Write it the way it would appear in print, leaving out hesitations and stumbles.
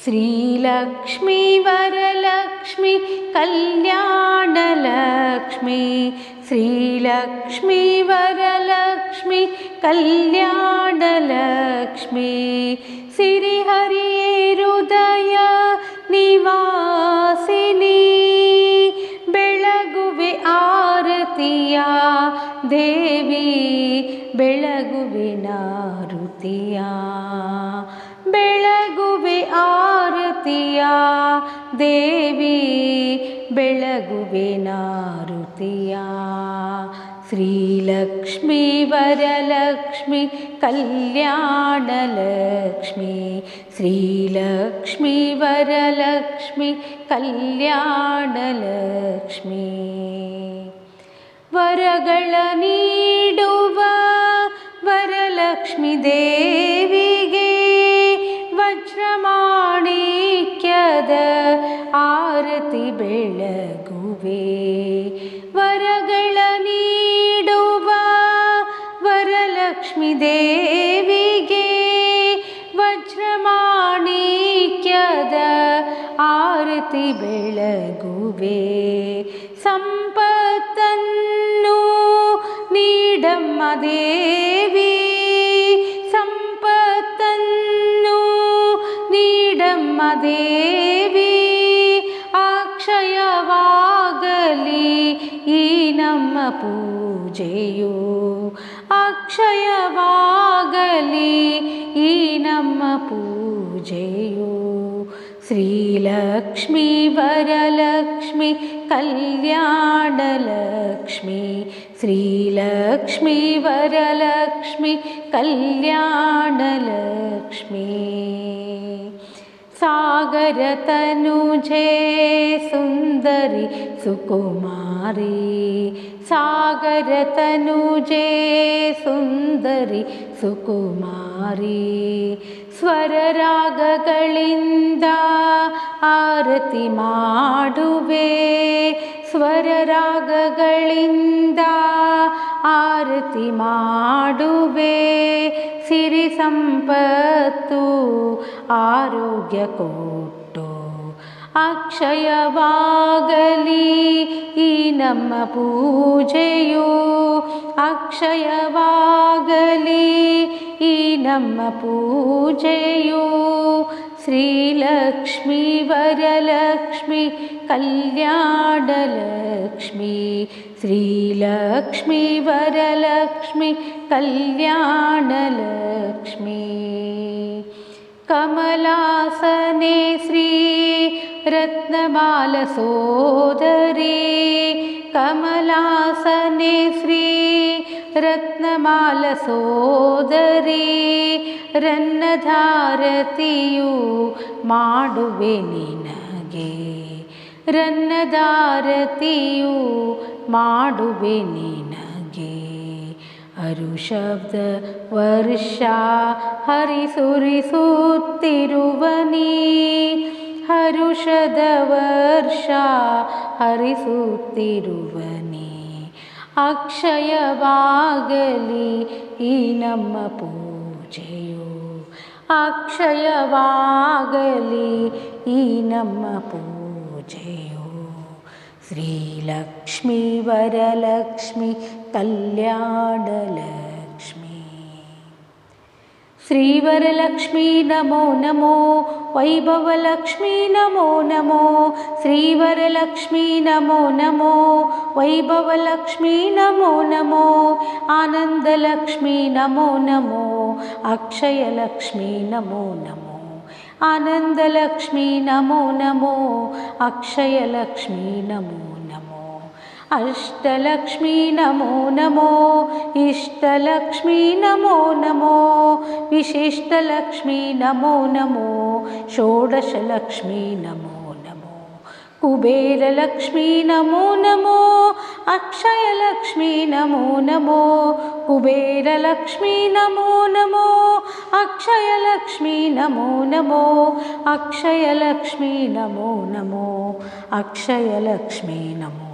श्रीलक्ष्मी वरलक्ष्मी कल्याणलक्ष्मी श्रीलक्ष्मी वरलक्ष्मी कल्याणलक्ष्मी सिरिहरिये हृदय निवासिनी बेळगुवे आरतिय देवी बेळगुवे नारुतिय बेळगुवे आरतिय देवी बेळगुवे नारुतिय श्रीलक्ष्मी वरलक्ष्मी कल्याणलक्ष्मी श्रीलक्ष्मी वरलक्ष्मी कल्याणलक्ष्मी वरಗಳ ನೀಡುವ ವರಲಕ್ಷ್ಮಿ ದೇವಿಗೆ ವಜ್ರಮಾಣಿಕ್ಯದ ಆರತಿ ಬೆಳಗುವೆ ವರಗಳ ನೀಡುವ ವರಲಕ್ಷ್ಮಿ ದೇವಿಗೆ ವಜ್ರಮಾಣಿಕ್ಯದ ಆರತಿ ಬೆಳಗುವೆ ಸಂಪತ್ತನ್ನು ನೀಡಮ್ಮ ದೇವಿ ಸಂಪತ್ತನ್ನು ನೀಡಮ್ಮ ದೇವಿ ಅಕ್ಷಯವಾಗಲಿ ಈ ನಮ್ಮ ಪೂಜೆಯು ಅಕ್ಷಯವಾಗಲಿ ಈ ನಮ್ಮ ಪೂಜೆಯು श्रीलक्ष्मी वरलक्ष्मी कल्याणलक्ष्मी श्रीलक्ष्मी वरलक्ष्मी कल्याणलक्ष्मी सागर तनुजे सुंदरी सुकुमारी सागर तनुजे सुंदरी सुकुमारी ಸ್ವರ ರಾಗಗಳಿಂದ ಆರತಿ ಮಾಡುವೆ ಸ್ವರ ರಾಗಗಳಿಂದ ಆರತಿ ಮಾಡುವೆ ಸಿರಿ ಸಂಪತ್ತು ಆರೋಗ್ಯ ಕೊಟ್ಟು ಅಕ್ಷಯವಾಗಲಿ ಈ ನಮ್ಮ ಪೂಜೆಯು ಅಕ್ಷಯವಾಗಲಿ ಈ ನಮ್ಮ ಪೂಜೆಯು ಶ್ರೀಲಕ್ಷ್ಮೀ ವರಲಕ್ಷ್ಮಿ ಕಲ್ಯಾಣಲಕ್ಷ್ಮಿ ಶ್ರೀಲಕ್ಷ್ಮೀ ವರಲಕ್ಷ್ಮಿ ಕಲ್ಯಾಣಲಕ್ಷ್ಮಿ ಕಮಲಾಸನೆ ಶ್ರೀ ರತ್ನಮಾಲ ಸೋದರಿ ಕಮಲಾಸನೆ ಶ್ರೀ ರತ್ನಮಾಲ ಸೋದರಿ ರನ್ನಧಾರತಿಯು ಮಾಡುವೆ ನಿನಗೆ ರನ್ನಧಾರತಿಯು ಮಾಡುವೆ ನಿನಗೆ ಅರುಶಬ್ದ ವರ್ಷ ಹರಿಸುರಿಸುತ್ತಿರುವನಿ ಹರುಷದ ವರ್ಷ ಹರಿಸುತ್ತಿರುವನಿ ಅಕ್ಷಯವಾಗಲಿ ಈ ನಮ್ಮ ಪೂಜೆಯು ಅಕ್ಷಯವಾಗಲಿ ಈ ನಮ್ಮ ಪೂಜೆಯು ಶ್ರೀಲಕ್ಷ್ಮೀ ವರಲಕ್ಷ್ಮಿ ಕಲ್ಯಾಣಲಕ್ಷ್ಮಿ श्रीवरलक्ष्मी नमो नमो वैभवलक्ष्मी नमो नमो श्रीवरलक्ष्मी नमो नमो वैभवलक्ष्मी नमो नमो आनंदलक्ष्मी नमो नमो अक्षयलक्ष्मी नमो नमो आनंदलक्ष्मी नमो नमो अक्षयलक्ष्मी नमो नमो अष्टलक्ष्मी नमो नमो इष्टलक्ष्मी नमो नमो विशिष्टलक्ष्मी नमो नमो षोडशलक्ष्मी नमो नमो कुबेरलक्ष्मी नमो नमो अक्षयलक्ष्मी नमो नमो कुबेरलक्ष्मी नमो नमो अक्षयलक्ष्मी नमो नमो अक्षयलक्ष्मी नमो नमो अक्षयलक्ष्मी नमो